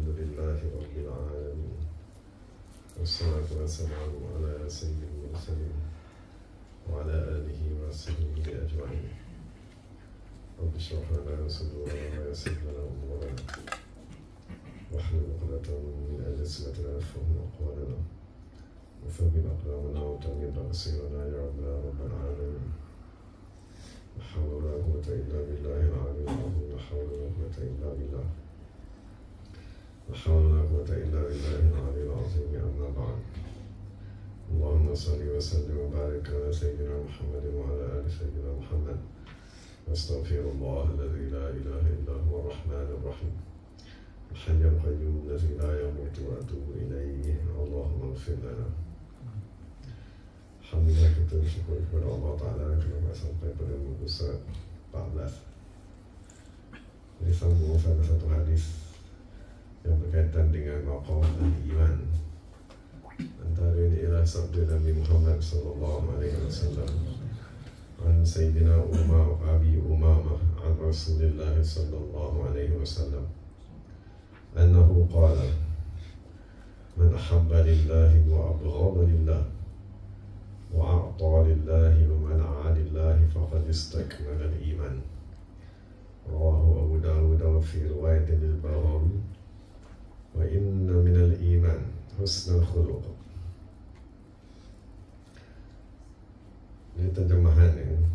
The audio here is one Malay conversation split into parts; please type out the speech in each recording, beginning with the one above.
لله رب العالمين والصلاة والسلام على سيد المرسلين وعلى آله وصحبه أجمعين. رب اشرح لنا صدورنا ويسر لنا أمورنا واحلل عقدة من ألسنتنا يفقهوا أقوالنا وثبت أقدامنا وتمد بصيرنا يا رب العالمين. لا حول ولا قوة إلا بالله العلي العظيم. لا حول ولا قوة إلا بالله. لا حول ولا قوة إلا بالله العلي العظيم. أما بعد. اللهم صل وسلم وبارك على سيدنا محمد وعلى آل سيدنا محمد. واستغفر الله الذي لا إله إلا هو الرحمن الرحيم الحي القيوم الذي لا يموت وأتوب إليه. اللهم اغفر لنا. Alhamdulillah, kita bersyukur kepada Allah Ta'ala kerana sampai pada muka surat 14. Jadi sambung salah satu hadis yang berkaitan dengan maqam al-iman. Antara ini ialah sabda Nabi Muhammad sallallahu alaihi wasallam an Sayyidina Abi Umamah an Rasulullah sallallahu alaihi wasallam annahu qala man ahabba lillahi wa abghada lillah وأعطى لله ومنع لله فقد استكمل الإيمان. رواه أبو داود وفي رواية للبغوي وإن من الإيمان حسن الخلق. Ini terjemahan ini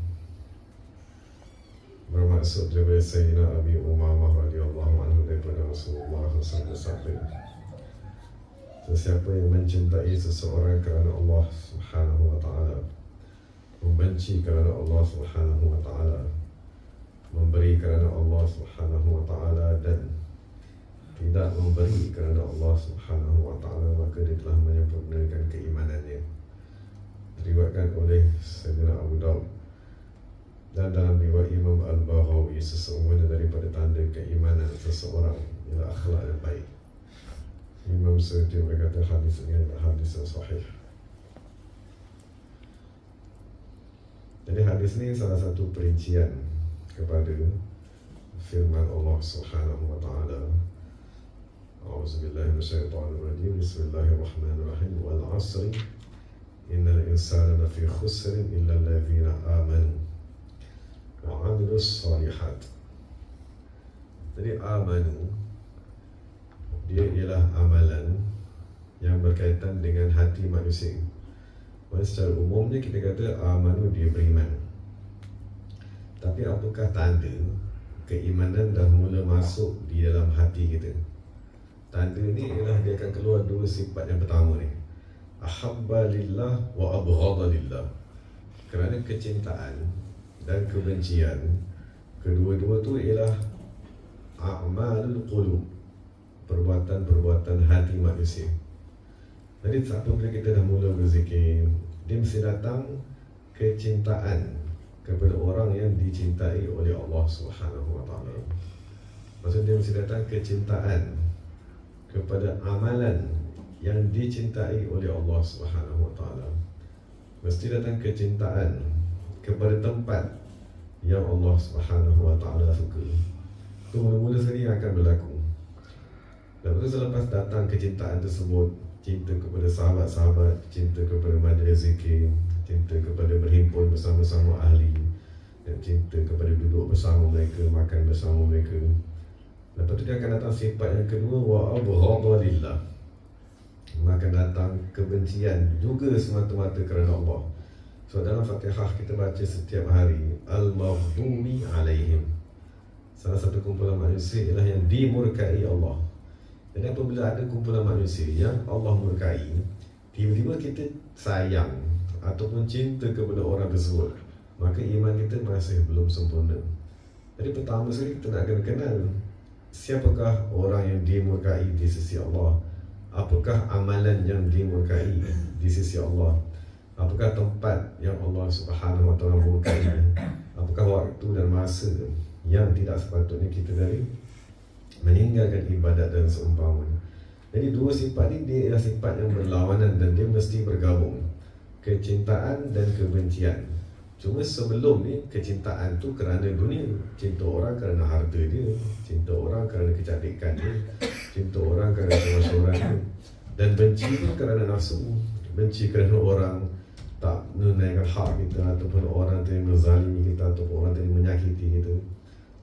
bermaksud dari Sayyidina Abi Umamah radhiyallahu anhu daripada Rasulullah SAW. Sesiapa yang mencintai seseorang kerana Allah Subhanahu wa Ta'ala, membenci kerana Allah Subhanahu wa Ta'ala, memberi kerana Allah Subhanahu wa Ta'ala, dan tidak memberi kerana Allah Subhanahu wa Ta'ala, maka dia telah menyempurnakan keimanannya. Diriwayatkan oleh Sayyidina Abu Daud. Dan dalam riwayat Imam Al-Baghawi, sesungguhnya daripada tanda keimanan seseorang ialah akhlak yang baik. Imam Suyuti berkata hadis ini adalah hadis yang sahih. Jadi hadis ini salah satu perincian kepada firman Allah Subhanahu wa Ta'ala. A'udzubillahi minasyaitonir rajim. Bismillahirrahmanirrahim. Wal 'asri innal insana lafi khusrin illa alladhina amanu wa 'amilus shalihat. Jadi amanu, dia ialah amalan yang berkaitan dengan hati manusia. Secara umumnya kita kata amanu, dia beriman. Tapi apakah tanda keimanan dah mula masuk di dalam hati kita? Tanda ni ialah dia akan keluar dua sifat yang pertama ni, ahabba lillah wa abghada lillah. Kerana kecintaan dan kebencian, kedua-dua tu ialah a'malul qulub, perbuatan-perbuatan hati manusia. Jadi apabila kita dah mula berzikir, dia mesti datang kecintaan kepada orang yang dicintai oleh Allah Subhanahu wa Ta'ala. Maksudnya dia mesti datang kecintaan kepada amalan yang dicintai oleh Allah Subhanahu wa Ta'ala. Mesti datang kecintaan kepada tempat yang Allah Subhanahu wa Ta'ala suka. Itu mula-mula sekali akan berlaku. Lepas itu selepas datang kecintaan tersebut, cinta kepada sahabat-sahabat, cinta kepada majlis zikir, cinta kepada berhimpun bersama-sama ahli, dan cinta kepada duduk bersama mereka, makan bersama mereka. Lepas itu dia akan datang sifat yang kedua, wa abghada lillah. Akan datang kebencian juga semata-mata kerana Allah. So dalam Fatihah kita baca setiap hari al-maghdubi alaihim. Salah satu kumpulan manusia ialah yang dimurkai Allah. Dan apabila ada kumpulan manusia yang Allah murkai, tiba-tiba kita sayang ataupun cinta kepada orang tersebut, maka iman kita masih belum sempurna. Jadi pertama sekali kita nak kena kenal siapakah orang yang dimurkai di sisi Allah. Apakah amalan yang dimurkai di sisi Allah? Apakah tempat yang Allah Subhanahu wa Ta'ala murkai? Apakah waktu dan masa yang tidak sepatutnya kita dari meninggalkan ibadat dan seumpamanya. Jadi dua sifat ni dia ialah sifat yang berlawanan dan dia mesti bergabung, kecintaan dan kebencian. Cuma sebelum ni kecintaan tu kerana dunia, cinta orang kerana harta dia, cinta orang kerana kecantikan dia, cinta orang kerana kemasyhuran, dan benci pun kerana nafsu. Benci kerana orang tak menunaikan hak kita, ataupun orang tu yang menzalimi kita, ataupun orang tu yang menyakiti kita.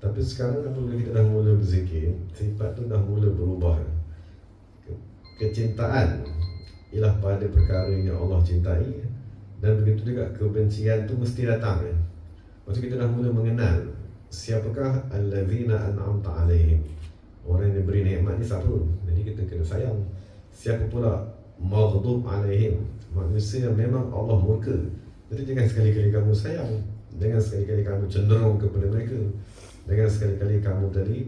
Tapi sekarang apabila kita dah mula berzikir, sifat tu dah mula berubah. Kecintaan ialah pada perkara yang Allah cintai, dan begitu juga kebencian tu mesti datang. Maksud kita dah mula mengenal siapakah allazina an'amta alaihim, orang yang diberi nikmat ni siapa. Jadi kita kena sayang. Siapa pula maghdub alaihim, manusia yang memang Allah murka. Jadi jangan sekali-kali kamu sayang, jangan sekali-kali kamu cenderung kepada mereka, jangan sekali-kali kamu tadi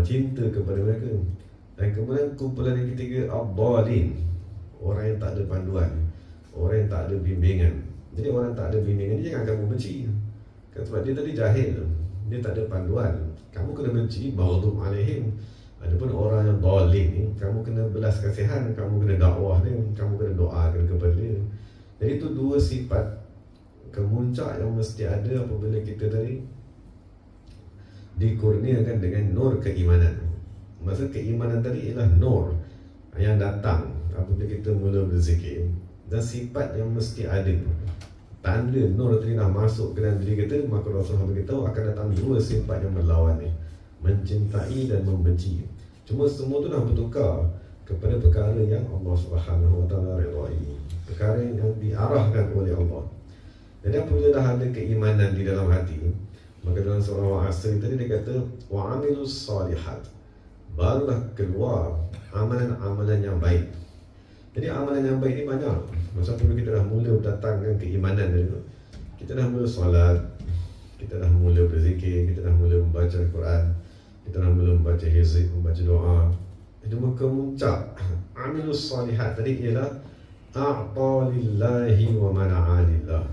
cinta kepada mereka. Dan kemudian kumpulan yang ketiga, ad-dhalin, orang yang tak ada panduan, orang yang tak ada bimbingan. Jadi orang yang tak ada bimbingan ni jangan kamu benci. Sebab dia tadi jahil, dia tak ada panduan, kamu kena benci, maghdub alaihim. Adapun orang yang dhalin ni, kamu kena belas kasihan, kamu kena dakwah dia, kamu kena doakan kepada dia. Jadi itu dua sifat kemuncak yang mesti ada apabila kita tadi dikurniakan dengan nur keimanan. Maksud keimanan tadi ialah nur yang datang apabila kita mula berzikir, dan sifat yang mesti ada. Tanda nur tadi dah masuk ke dalam diri kita, maka Rasulullah beritahu akan datang dua sifat yang berlawan ni, mencintai dan membenci. Cuma semua tu dah bertukar kepada perkara yang Allah Subhanahu Wa Taala redai, perkara yang diarahkan oleh Allah. Jadi apabila dah ada keimanan di dalam hati, maka dalam surah Al-Asr tadi dia kata wa amilus salihat, barulah keluar amalan-amalan yang baik. Jadi amalan yang baik ni banyak. Masa apabila kita dah mula mendatangkan keimanan tadi, kita dah mula solat, kita dah mula berzikir, kita dah mula membaca Al-Quran, kita dah mula membaca hizib, membaca doa. Itu kemuncak amilus salihat tadi ialah a'ta lillahi wa mana'a lillah.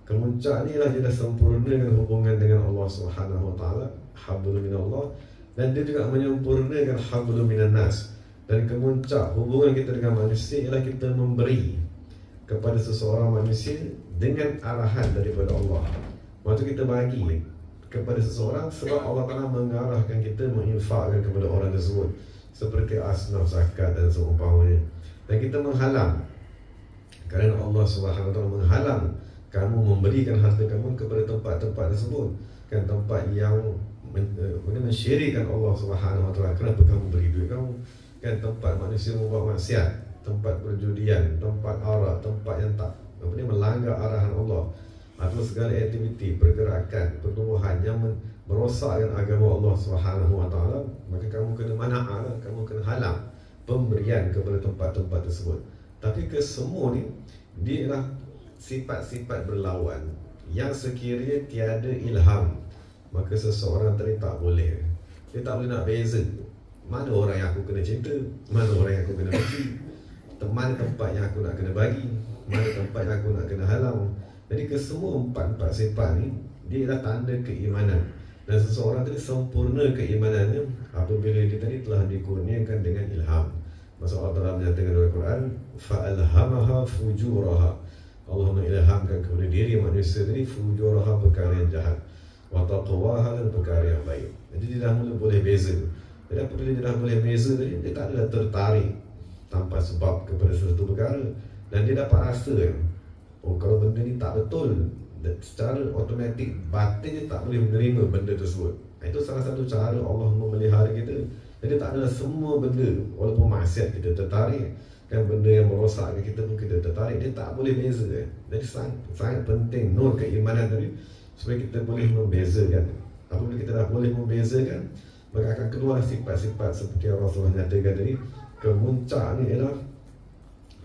Kemuncak ni lah dia dah sempurnakan hubungan dengan Allah Subhanahu Wa Taala, hablum minallah, dan dia juga menyempurnakan hablum minan nas. Dan kemuncak hubungan kita dengan manusia ialah kita memberi kepada seseorang manusia dengan arahan daripada Allah. Maksud kita bagi kepada seseorang sebab Allah Ta'ala mengarahkan kita menginfakkan kepada orang tersebut, seperti asnaf zakat dan seumpamanya. Dan kita menghalang kerana Allah Subhanahu Wa Taala menghalang kamu memberikan harta kamu kepada tempat-tempat tersebut, kan, tempat yang mensyirikkan Allah Subhanahu Wa Taala. Kenapa kamu beri duit kamu, kan, tempat manusia membuat maksiat, tempat perjudian, tempat arak, tempat yang tak melanggar arahan Allah, atau segala aktiviti, pergerakan, pertumbuhan yang merosakkan agama Allah Subhanahu Wa Taala, maka kamu kena mana'ah, kamu kena halang pemberian kepada tempat-tempat tersebut. Tapi kesemua ni dia ialah sifat-sifat berlawan yang sekiranya tiada ilham, maka seseorang tadi tak boleh, dia tak boleh nak beza mana orang yang aku kena cinta, mana orang yang aku kena benci, mana tempat yang aku nak kena bagi, mana tempat yang aku nak kena halang. Jadi kesemua empat sifat ni dia adalah tanda keimanan, dan seseorang tadi sempurna keimanannya apabila dia tadi telah dikurniakan dengan ilham. Maksud Allah Ta'ala menyatakan dalam Al-Quran, fa'alhamaha fujuraha, Allah mengilhamkan kepada diri manusia tadi fujuraha, perkara yang jahat, wa taqwaha, dan perkara yang baik. Jadi dia dah mula boleh beza. Jadi apabila dia dah boleh beza tadi, dia tak adalah tertarik tanpa sebab kepada sesuatu perkara, dan dia dapat rasa oh kalau benda ni tak betul, secara automatik batin dia tak boleh menerima benda tersebut. Itu salah satu cara Allah memelihara kita. Jadi tak adalah semua benda, walaupun maksiat kita tertarik, kan, benda yang merosakkan kita pun kita tertarik. Dia tak boleh beza. Jadi sangat penting nur keimanan tadi supaya kita boleh membezakan. Apabila kita dah boleh membezakan, maka akan keluar sifat-sifat seperti yang Rasulullah nyatakan tadi. Kemuncak ni ialah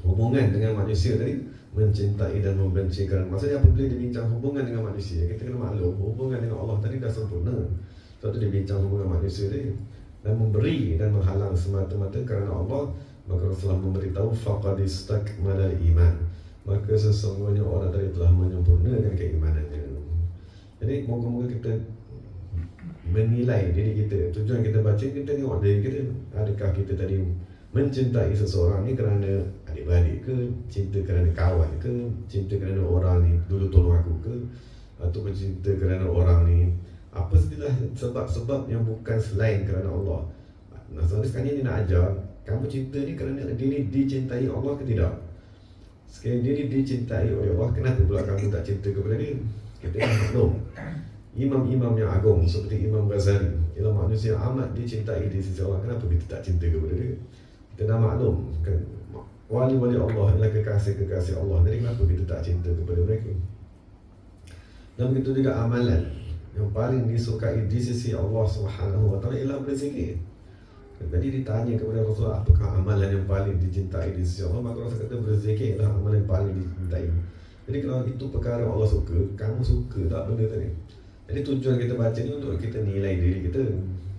hubungan dengan manusia tadi, mencintai dan membenci. Maksudnya apabila dibincang hubungan dengan manusia, kita kena maklum hubungan dengan Allah tadi dah sempurna. Sebab tu dibincang hubungan manusia tadi, dan memberi dan menghalang semata-mata kerana Allah, maka Rasulullah memberitahu faqad istakmala iman, maka sesungguhnya orang tadi telah menyempurnakan keimanannya. Jadi moga-moga kita menilai diri kita. Tujuan kita baca, kita tengok diri kita, adakah kita tadi mencintai seseorang ni kerana adik-beradik ke, cinta kerana kawan ke, cinta kerana orang ni dulu tolong aku ke, atau cinta kerana orang ni apa sajalah sebab-sebab yang bukan selain kerana Allah. Nah, sekarang ni nak ajar kamu cinta ni kerana dia ni dicintai Allah ke tidak. Sekali dia ni dicintai oleh Allah, kenapa pula kamu tak cinta kepada dia? Kita dah maklum imam-imam yang agung seperti Imam Ghazali ialah manusia yang amat dicintai di sisi Allah. Kenapa kita tak cinta kepada dia? Kita dah maklum kan, wali-wali Allah adalah kekasih-kekasih Allah. Jadi kenapa kita tak cinta kepada mereka? Dan begitu juga amalan yang paling disukai di sisi Allah Subhanahu wa taala ialah berzikir. Jadi ditanya kepada Rasulullah, apakah amalan yang paling dicintai di sisi Allah? Maka Rasul kata berzikir adalah amalan yang paling dicintai. Jadi kalau itu perkara Allah suka, kamu suka tak benda tadi? Jadi tujuan kita baca ni untuk kita nilai diri kita.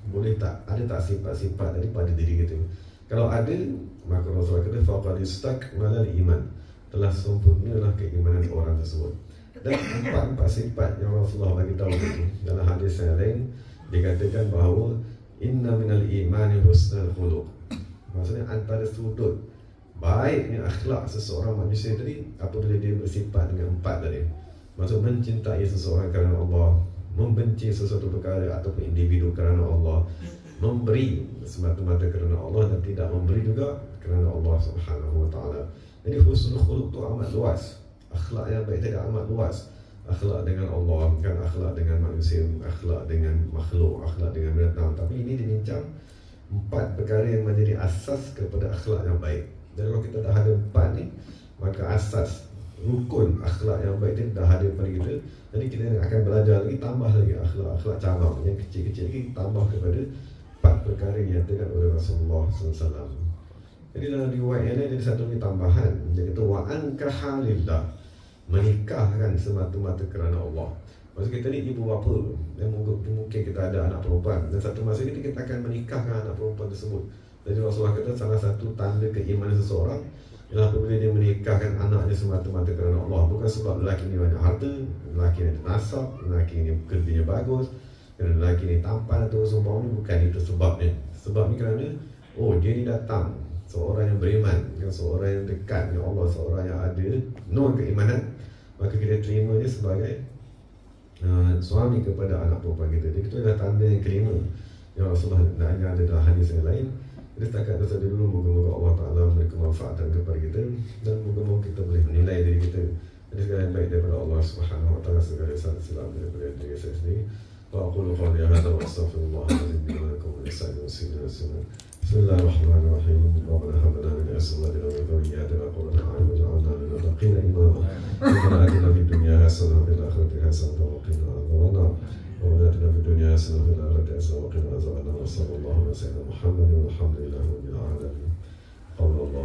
Boleh tak, ada tak sifat-sifat daripada diri kita? Kalau ada, maka Rasulullah kata faqad istakmalal iman, telah sempurnalah keimanan orang tersebut. Dan empat sifat yang Rasulullah bagi tahu itu dalam hadis yang lain dikatakan bahawa inna minal imani husnul khuluq. Maksudnya antara sudut baiknya akhlak seseorang manusia tadi apabila dia bersifat dengan empat tadi. Maksud mencintai seseorang kerana Allah, membenci sesuatu perkara ataupun individu kerana Allah, memberi semata-mata kerana Allah dan tidak memberi juga kerana Allah Subhanahu wa taala. Jadi husnul khuluq itu amat luas. Akhlak yang baik tidak amat luas. Akhlak dengan Allah, kan, akhlak dengan manusia, akhlak dengan makhluk, akhlak dengan binatang. Tapi ini dibincang empat perkara yang menjadi asas kepada akhlak yang baik. Jadi kalau kita dah ada empat ni, maka asas rukun akhlak yang baik itu dah ada pada kita. Jadi kita akan belajar lagi, tambah lagi akhlak-akhlak cabang yang kecil-kecil lagi, tambah kepada empat perkara yang dinyatakan oleh Rasulullah SAW. Jadi dalam riwayat yang lain ada satu tambahan, dia kata wa ankaha lillah, menikahkan semata-mata kerana Allah. Maksud kita ni ibu bapa, dan mungkin kita ada anak perempuan, dan satu masa kita akan menikahkan anak perempuan tersebut. Jadi Rasulullah kata salah satu tanda keimanan seseorang ialah apabila dia menikahkan anaknya semata-mata kerana Allah. Bukan sebab lelaki ni banyak harta, lelaki ni ada nasab, lelaki ni kerjanya bagus, kerana lelaki ni tampan atau seumpama ni, bukan itu sebabnya. Sebab ni kerana dia ni datang seorang yang beriman, seorang yang dekat dengan Allah, seorang yang ada nur keimanan, maka kita terima dia sebagai suami kepada anak perempuan kita. Jadi itu adalah tanda yang kelima yang Rasulullah nak ada dalam hadis yang lain. Jadi setakat itu saja dulu. Moga-moga Allah Ta'ala memberi kemanfaatan kepada kita, dan moga-moga kita boleh menilai diri kita. Jadi segala yang baik daripada Allah Subhanahu wa taala, segala salah silap daripada diri saya sendiri. Wa aqulu qawli hadza wa astaghfirullahaladzim li wa lakum wa lisa'iril muslimin. Bismillahirrahmanirrahim. Rabbana hab lana min azwajina wa dhurriyyatina qurrata a'yun waj'alna lil muttaqina imama. Rabbana atina fid dunya hasanah wa fil akhirati hasanah wa qina adzabannar. Rabbana atina fid dunya hasanah wa fil akhirati hasanah wa qina adzabannar. Sallallahu alaihi wa sallam Muhammadin walhamdulillahi rabbil alamin. Qala Allah